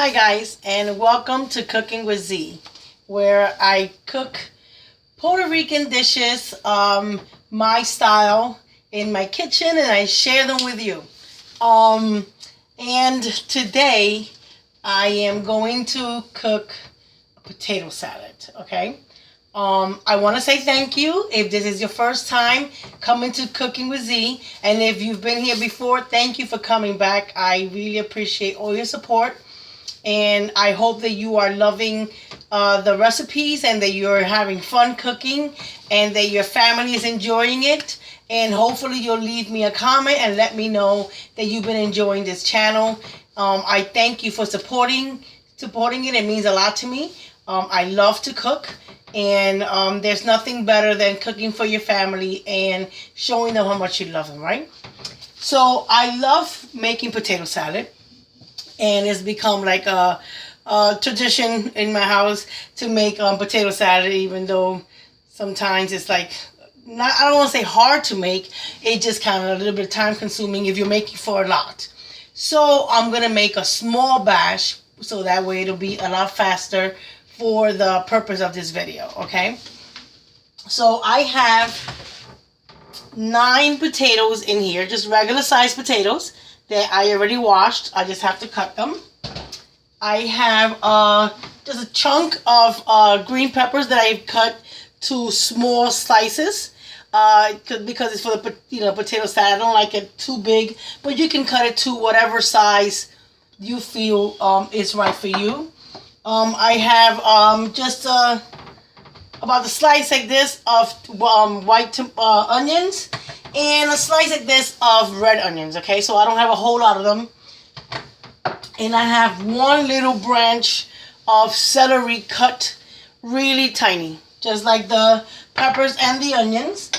Hi guys, and welcome to Cooking with Z, where I cook Puerto Rican dishes, my style, in my kitchen, and I share them with you. And today I am going to cook a potato salad, okay? I want to say thank you if this is your first time coming to Cooking with Z, and if you've been here before, thank you for coming back. I really appreciate all your support. And I hope that you are loving the recipes and that you're having fun cooking and that your family is enjoying it. And hopefully you'll leave me a comment and let me know that you've been enjoying this channel. I thank you for supporting it. It means a lot to me. I love to cook, and there's nothing better than cooking for your family and showing them how much you love them, right? So I love making potato salad. And it's become like a tradition in my house to make potato salad, even though sometimes it's like, I don't want to say hard to make. It's just kind of a little bit time consuming if you're making for a lot. So I'm going to make a small batch so that way it'll be a lot faster for the purpose of this video, okay? So I have 9 potatoes in here, just regular sized potatoes that I already washed. I just have to cut them. I have just a chunk of green peppers that I've cut to small slices because it's for the potato salad. I don't like it too big, but you can cut it to whatever size you feel is right for you. I have just about a slice like this of white onions, and a slice like this of red onions, okay? So I don't have a whole lot of them. And I have one little branch of celery cut really tiny, just like the peppers and the onions.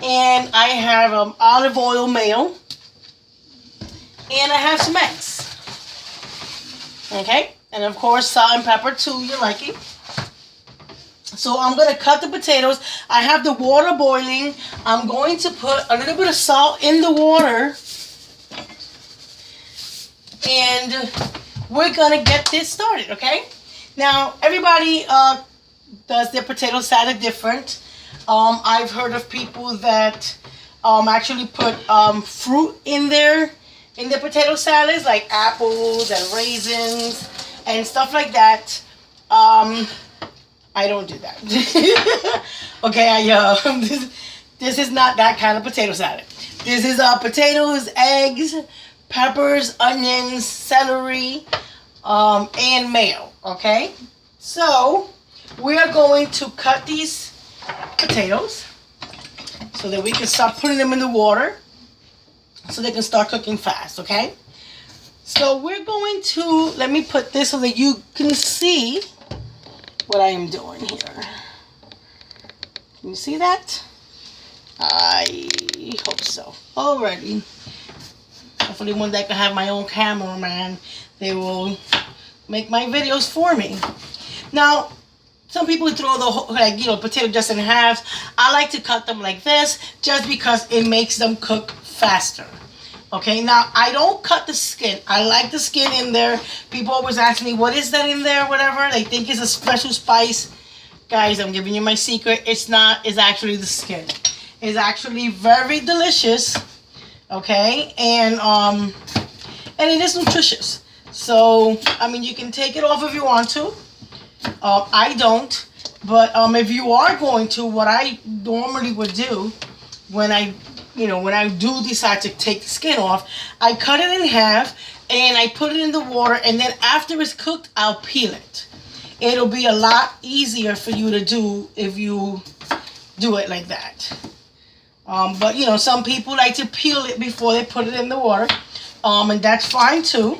And I have olive oil mayo. And I have some eggs. Okay? And of course, salt and pepper to your liking. So I'm going to cut the potatoes. I have the water boiling. I'm going to put a little bit of salt in the water. And we're going to get this started, okay? Now, everybody does their potato salad different. I've heard of people that actually put fruit in their potato salads, like apples and raisins and stuff like that. I don't do that. Okay, this is not that kind of potato salad. This is potatoes, eggs, peppers, onions, celery, and mayo. Okay, so we are going to cut these potatoes so that we can start putting them in the water so they can start cooking fast. Okay, so we're going to, let me put this so that you can see what I am doing here. Can you see that? I hope so. Alrighty. Hopefully one day I can have my own cameraman. They will make my videos for me. Now, some people throw the potato just in half. I like to cut them like this just because it makes them cook faster. Okay, now I don't cut the skin. I like the skin in there. People always ask me, what is that in there, whatever. They think it's a special spice. Guys, I'm giving you my secret. It's not. It's actually the skin. It's actually very delicious. Okay, and it is nutritious. So, I mean, you can take it off if you want to. I don't. But if you are going to, what I normally would do when I do decide to take the skin off, I cut it in half and I put it in the water, and then after it's cooked, I'll peel it. It'll be a lot easier for you to do if you do it like that. But some people like to peel it before they put it in the water, and that's fine too.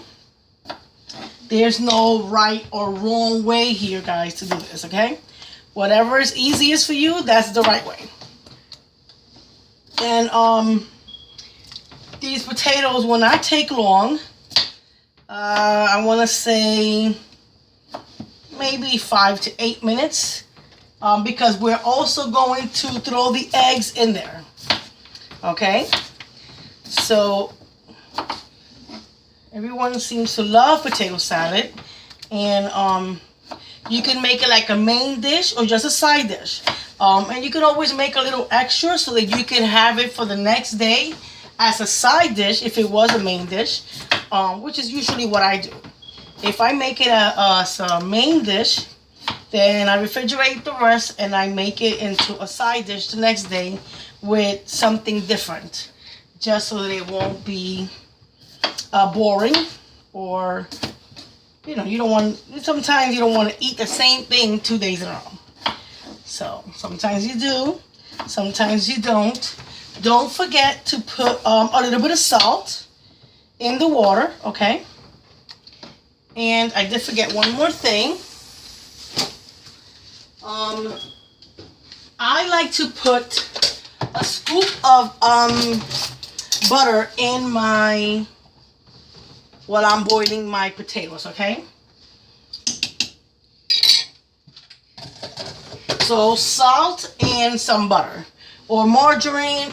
There's no right or wrong way here, guys, to do this, okay? Whatever is easiest for you, that's the right way. And these potatoes will not take long. I want to say maybe 5 to 8 minutes, because we're also going to throw the eggs in there. Okay, so everyone seems to love potato salad, And you can make it like a main dish or just a side dish. And you can always make a little extra so that you can have it for the next day as a side dish if it was a main dish, which is usually what I do. If I make it as a main dish, then I refrigerate the rest and I make it into a side dish the next day with something different, just so that it won't be boring, or you don't want, sometimes you don't want to eat the same thing 2 days in a row. So sometimes you do, sometimes you don't. Don't forget to put a little bit of salt in the water, okay? And I did forget one more thing. I like to put a scoop of butter in while I'm boiling my potatoes, okay? So salt and some butter or margarine,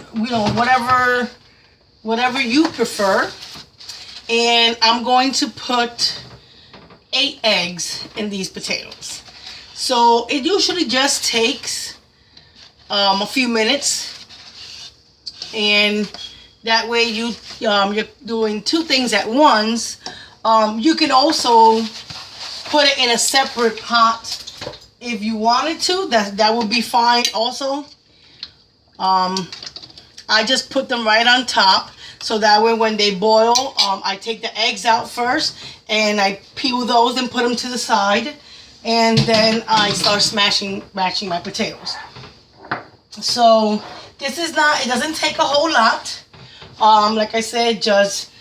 whatever you prefer. And I'm going to put 8 eggs in these potatoes. So it usually just takes a few minutes, and that way you're doing 2 things at once. You can also put it in a separate pot if you wanted to. That would be fine also. I just put them right on top, so that way when they boil, I take the eggs out first and I peel those and put them to the side, and then I start mashing my potatoes. So this is not, it doesn't take a whole lot. Like I said, just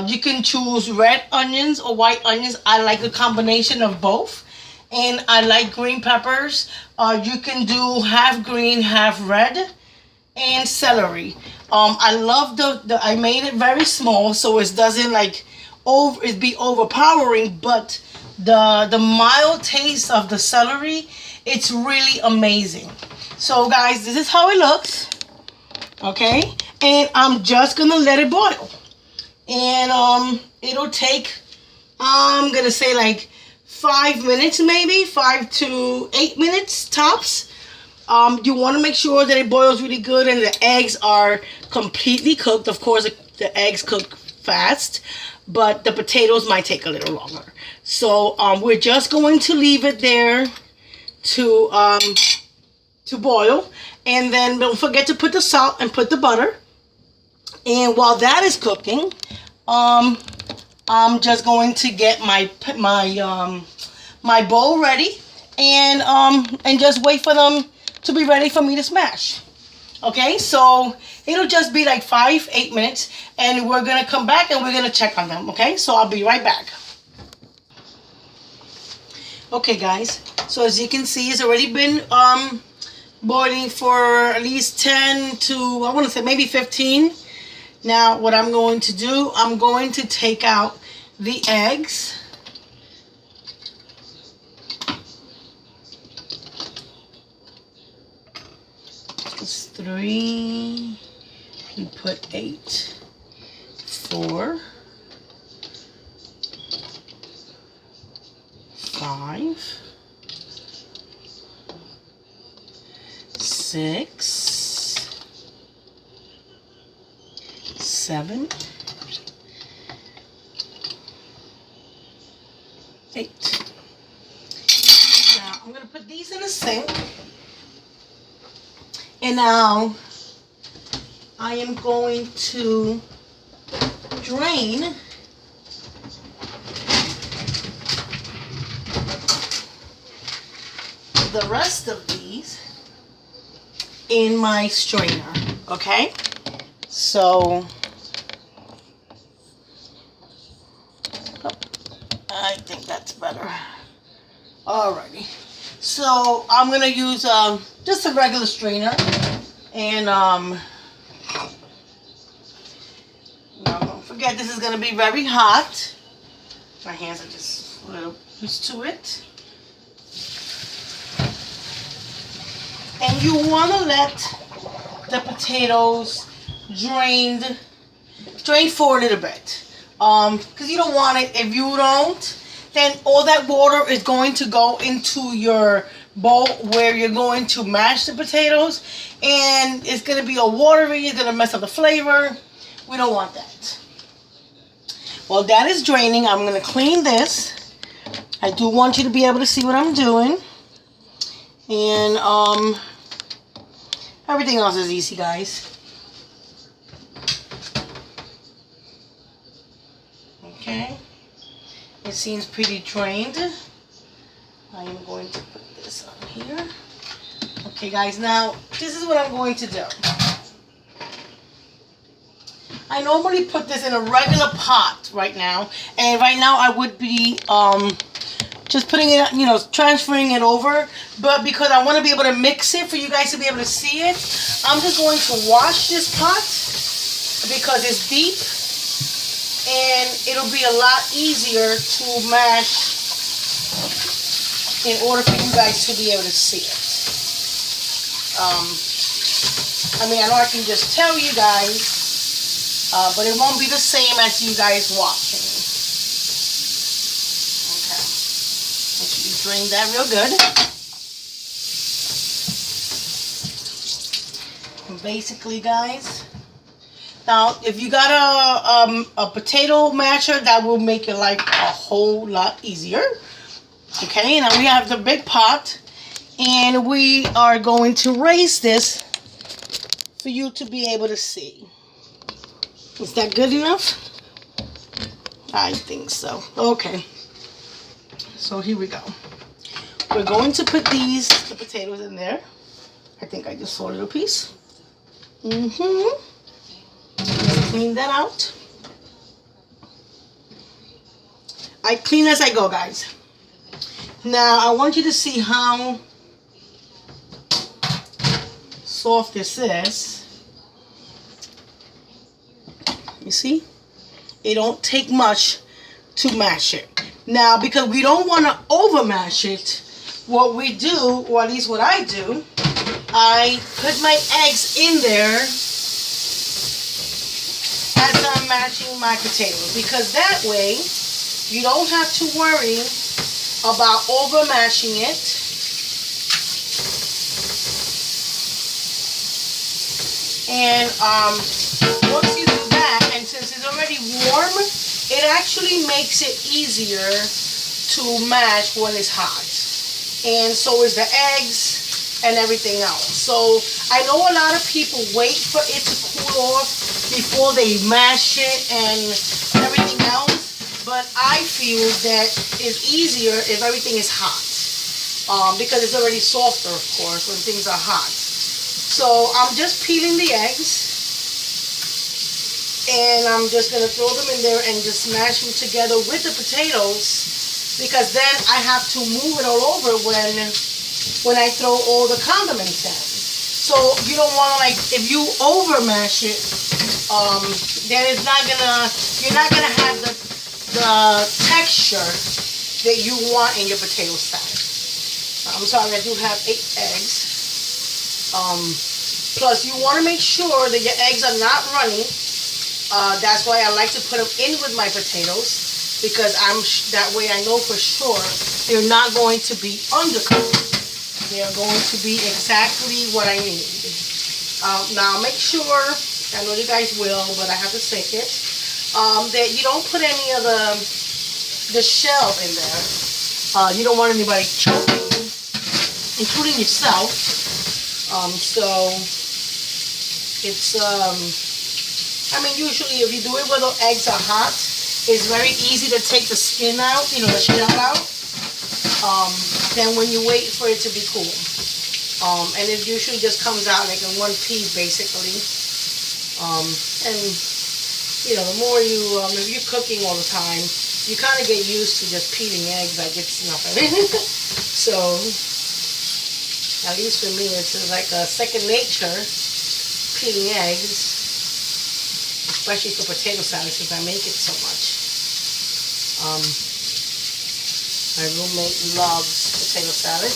you can choose red onions or white onions. I like a combination of both, and I like green peppers. You can do half green, half red, and celery. I love I made it very small so it doesn't be overpowering, but the mild taste of the celery, it's really amazing. So guys, this is how it looks, okay? And I'm just gonna let it boil, and it'll take, I'm gonna say like 5 minutes, maybe 5 to 8 minutes tops. You want to make sure that it boils really good and the eggs are completely cooked. Of course, the eggs cook fast, but the potatoes might take a little longer. So we're just going to leave it there to boil, and then don't forget to put the salt and put the butter. And while that is cooking, I'm just going to get my bowl ready, and just wait for them to be ready for me to smash. Okay, so it'll just be like 5-8 minutes, and we're gonna come back and we're gonna check on them. Okay, so I'll be right back. Okay guys, so as you can see, it's already been boiling for at least 10 to, I want to say maybe 15. Now what I'm going to do, I'm going to take out the eggs. It's 3, you put 8, 4, 5, 6, 7, 8. Now I'm going to put these in the sink. And now I am going to drain the rest of these in my strainer, okay? So, I think that's better. Alrighty. So, I'm going to use just a regular strainer, and don't forget, this is going to be very hot. My hands are just a little used to it. And you want to let the potatoes drain for a little bit, because you don't want it, if you don't, then all that water is going to go into your bowl where you're going to mash the potatoes, and it's going to be all watery. It's going to mess up the flavor. We don't want that. Well, that is draining. I'm going to clean this. I do want you to be able to see what I'm doing. And everything else is easy, guys. Okay. It seems pretty drained. I am going to put this on here. Okay, guys, now this is what I'm going to do. I normally put this in a regular pot right now, and right now I would be just putting it, you know, transferring it over, but because I want to be able to mix it for you guys to be able to see it, I'm just going to wash this pot because it's deep, and it'll be a lot easier to mash in order for you guys to be able to see it. I mean, I know I can just tell you guys, but it won't be the same as you guys watching. Okay. Make sure you drain that real good. And basically, guys, now if you got a potato masher, that will make your life a whole lot easier. Okay, now we have the big pot, and we are going to raise this for you to be able to see. Is that good enough? I think so. Okay, so here we go. We're going to put the potatoes in there. I think I just saw a little piece. Let's clean that out. I clean as I go, guys. Now, I want you to see how soft this is. You see? It don't take much to mash it. Now, because we don't want to over mash it, what we do, or at least what I do, I put my eggs in there as I'm mashing my potatoes. Because that way, you don't have to worry about over mashing it. And once you do that, and since it's already warm, it actually makes it easier to mash when it's hot. And so is the eggs and everything else. So I know a lot of people wait for it to cool off before they mash it and everything else. But I feel that it's easier if everything is hot. Because it's already softer, of course, when things are hot. So I'm just peeling the eggs. And I'm just going to throw them in there and just smash them together with the potatoes. Because then I have to move it all over when I throw all the condiments in. So you don't want to, like, if you over mash it, then it's not going to, you're not going to have the texture that you want in your potato salad. I'm sorry, I do have 8 eggs. Plus, you want to make sure that your eggs are not runny. That's why I like to put them in with my potatoes, because that way I know for sure they're not going to be undercooked. They are going to be exactly what I need. Now, make sure, I know you guys will, but I have to say it, that you don't put any of the shell in there. You don't want anybody choking, including yourself. So it's I mean, usually if you do it when the eggs are hot, it's very easy to take the skin out, you know, the shell out. Then when you wait for it to be cool, and it usually just comes out like in one piece, basically. And you know, the more you, if you're cooking all the time, you kind of get used to just peeling eggs like it's nothing. So, at least for me, it's like a second nature, peeling eggs, especially for potato salad since I make it so much. My roommate loves potato salad.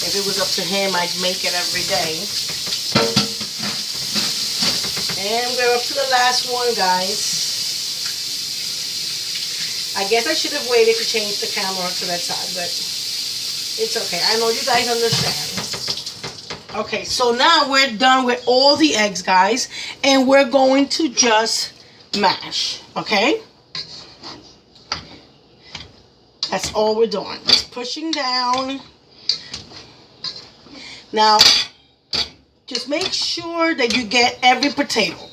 If it was up to him, I'd make it every day. And we're up to the last one, guys. I guess I should have waited to change the camera to that side, but it's okay. I know you guys understand. Okay, so now we're done with all the eggs, guys, and we're going to just mash, okay? That's all we're doing. Just pushing down. Now, just make sure that you get every potato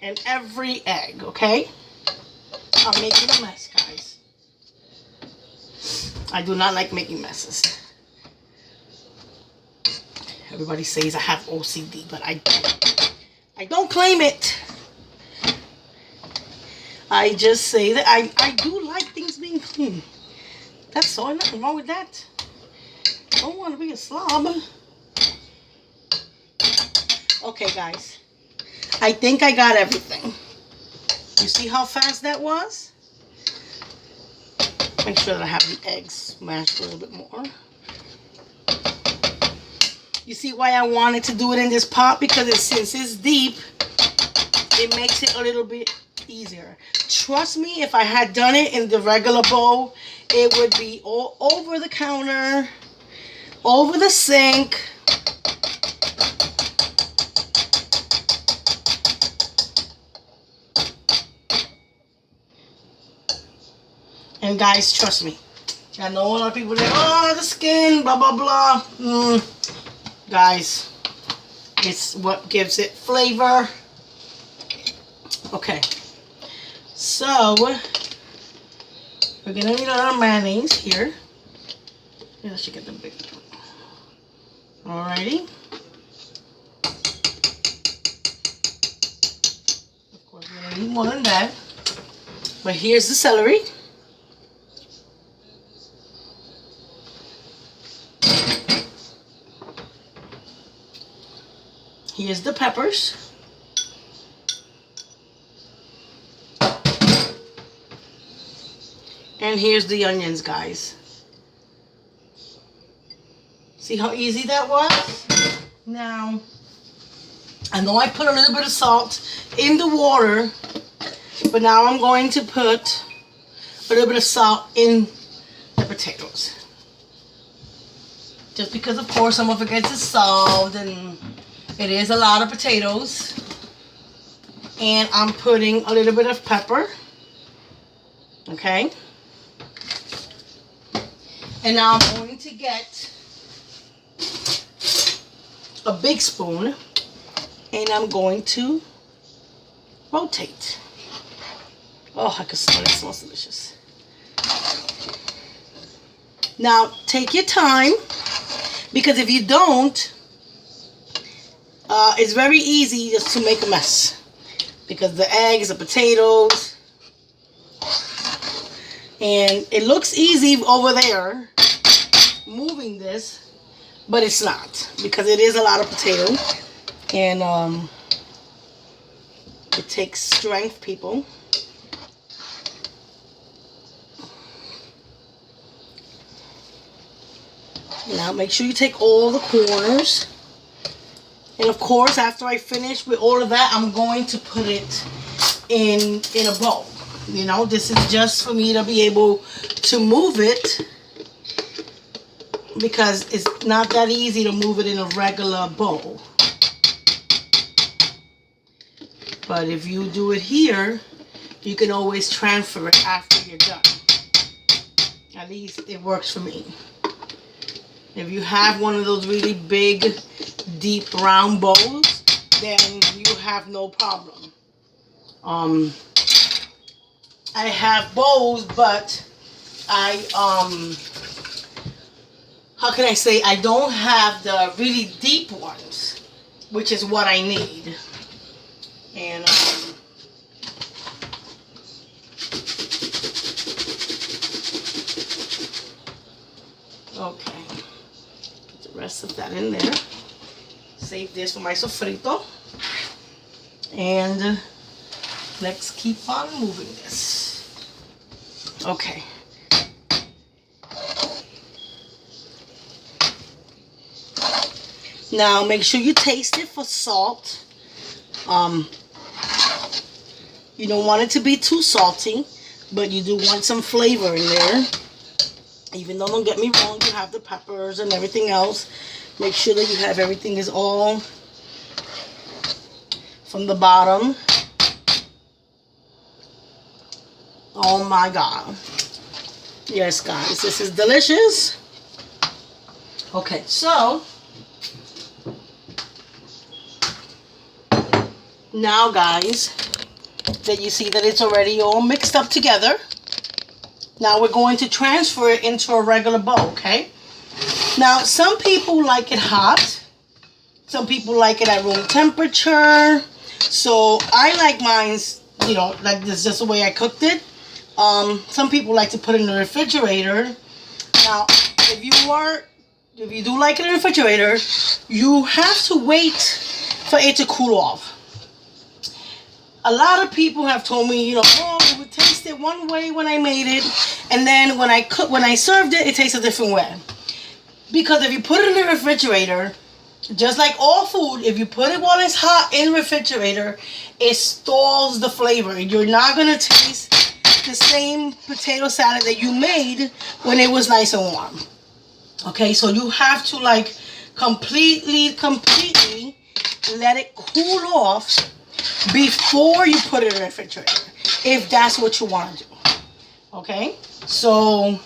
and every egg, okay? I'm making a mess, guys. I do not like making messes. Everybody says I have OCD, but I don't claim it. I just say that I do like things being clean. That's all. Nothing wrong with that. I don't want to be a slob. Okay, guys. I think I got everything. You see how fast that was? Make sure that I have the eggs mashed a little bit more. You see why I wanted to do it in this pot? Because since it's deep, it makes it a little bit easier. Trust me, if I had done it in the regular bowl, it would be all over the counter, over the sink. And guys, trust me. I know a lot of people say, oh, the skin, blah, blah, blah. Guys, it's what gives it flavor. Okay. So, we're going to need our mayonnaise here. Yeah, I should get the big one. Alrighty. Of course, we're going to need more than that. But here's the celery. Here's the peppers. And here's the onions, guys. See how easy that was? Now, I know I put a little bit of salt in the water, but now I'm going to put a little bit of salt in the potatoes. Just because, of course, some of it gets dissolved, and it is a lot of potatoes. And I'm putting a little bit of pepper. Okay. And now I'm going to get a big spoon, and I'm going to rotate. Oh, I can smell it. It smells delicious. Now, take your time, because if you don't, it's very easy just to make a mess. Because the eggs, the potatoes, and it looks easy over there, moving this, but it's not, because it is a lot of potato, and it takes strength, people. Now make sure you take all the corners. And of course, after I finish with all of that, I'm going to put it in a bowl. You know, this is just for me to be able to move it, because it's not that easy to move it in a regular bowl. But if you do it here, you can always transfer it after you're done. At least it works for me. If you have one of those really big, deep round bowls, then you have no problem. I have bowls, but how can I say, I don't have the really deep ones, which is what I need. And okay, put the rest of that in there. Save this for my sofrito. And let's keep on moving this. Okay. Now make sure you taste it for salt. You don't want it to be too salty. but you do want some flavor in there. Even though, don't get me wrong, you have the peppers and everything else. Make sure that you have everything is all from the bottom. Oh my God. Yes, guys, this is delicious. Okay, so now, guys, that you see that it's already all mixed up together, now we're going to transfer it into a regular bowl, okay? Now, some people like it hot. Some people like it at room temperature. So I like mine's, you know, like this, just the way I cooked it. Some people like to put it in the refrigerator. Now, if you do like it in the refrigerator, you have to wait for it to cool off. A lot of people have told me, you know, oh, it would taste it one way when I made it, and then when I served it, it tastes a different way. Because if you put it in the refrigerator, just like all food, if you put it while it's hot in the refrigerator, it stalls the flavor. You're not gonna taste the same potato salad that you made when it was nice and warm. Okay, so you have to like completely let it cool off before you put it in the refrigerator, if that's what you want to do. Okay, so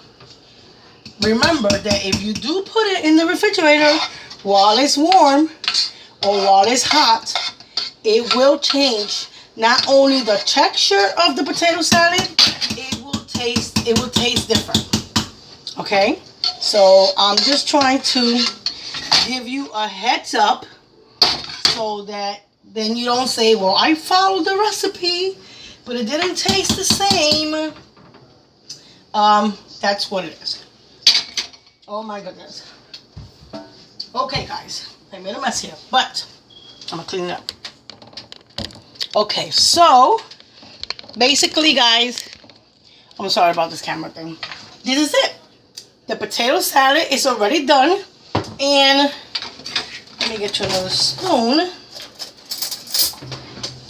remember that if you do put it in the refrigerator while it's warm or while it's hot, it will change not only the texture of the potato salad, it will taste different. Okay, so I'm just trying to give you a heads up so that then you don't say, well, I followed the recipe, but it didn't taste the same. That's what it is. Oh my goodness. Okay, guys, I made a mess here, but I'm gonna clean it up. Okay, so basically, guys, I'm sorry about this camera thing. This is it. The potato salad is already done, and let me get you another spoon.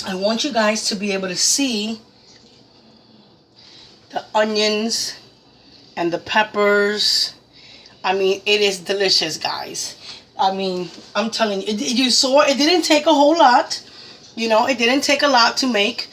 I want you guys to be able to see the onions and the peppers. I mean, it is delicious, guys. I mean, I'm telling you, you saw it didn't take a whole lot. You know, it didn't take a lot to make.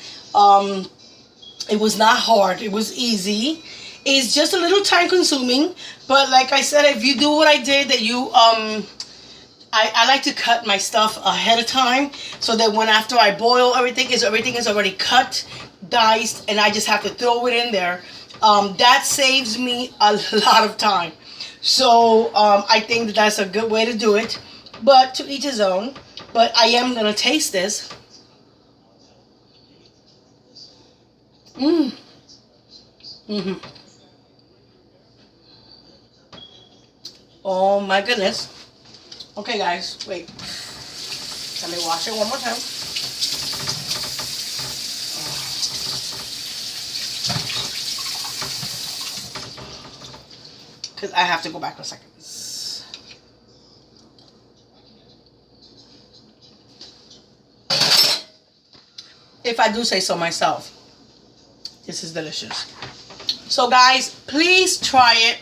It was not hard. It was easy. It's just a little time consuming. But like I said, if you do what I did, that you, I like to cut my stuff ahead of time so that when after I boil everything is already cut, diced, and I just have to throw it in there. That saves me a lot of time. So I think that that's a good way to do it. But to each his own. But I am going to taste this. Oh my goodness. Okay, guys, wait. Let me wash it one more time. Because I have to go back in a second. If I do say so myself, this is delicious. So guys, please try it.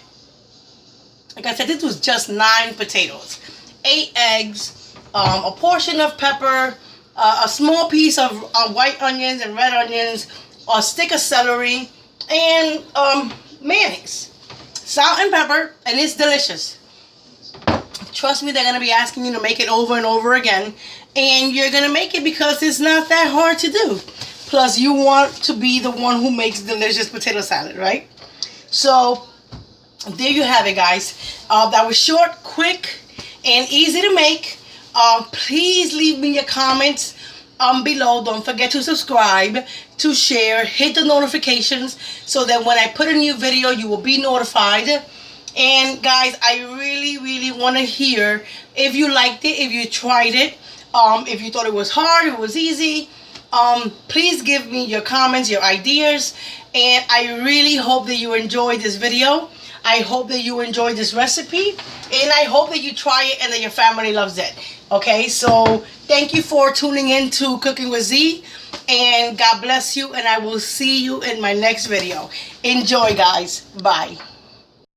Like I said, this was just 9 potatoes, 8 eggs, a portion of pepper, a small piece of white onions and red onions, a stick of celery, and mayonnaise, salt and pepper, and it's delicious. Trust me, they're going to be asking you to make it over and over again, and you're going to make it because it's not that hard to do. Plus, you want to be the one who makes delicious potato salad, right? So, there you have it, guys. That was short, quick, and easy to make. Please leave me your comments below. Don't forget to subscribe, to share, hit the notifications so that when I put a new video, you will be notified. And guys, I really want to hear if you liked it, if you tried it, if you thought it was hard, if it was easy. Please give me your comments, your ideas, and I really hope that you enjoyed this video. I hope that you enjoyed this recipe, and I hope that you try it and that your family loves it. Okay, so thank you for tuning in to Cooking with Z, and God bless you, and I will see you in my next video. Enjoy, guys. Bye.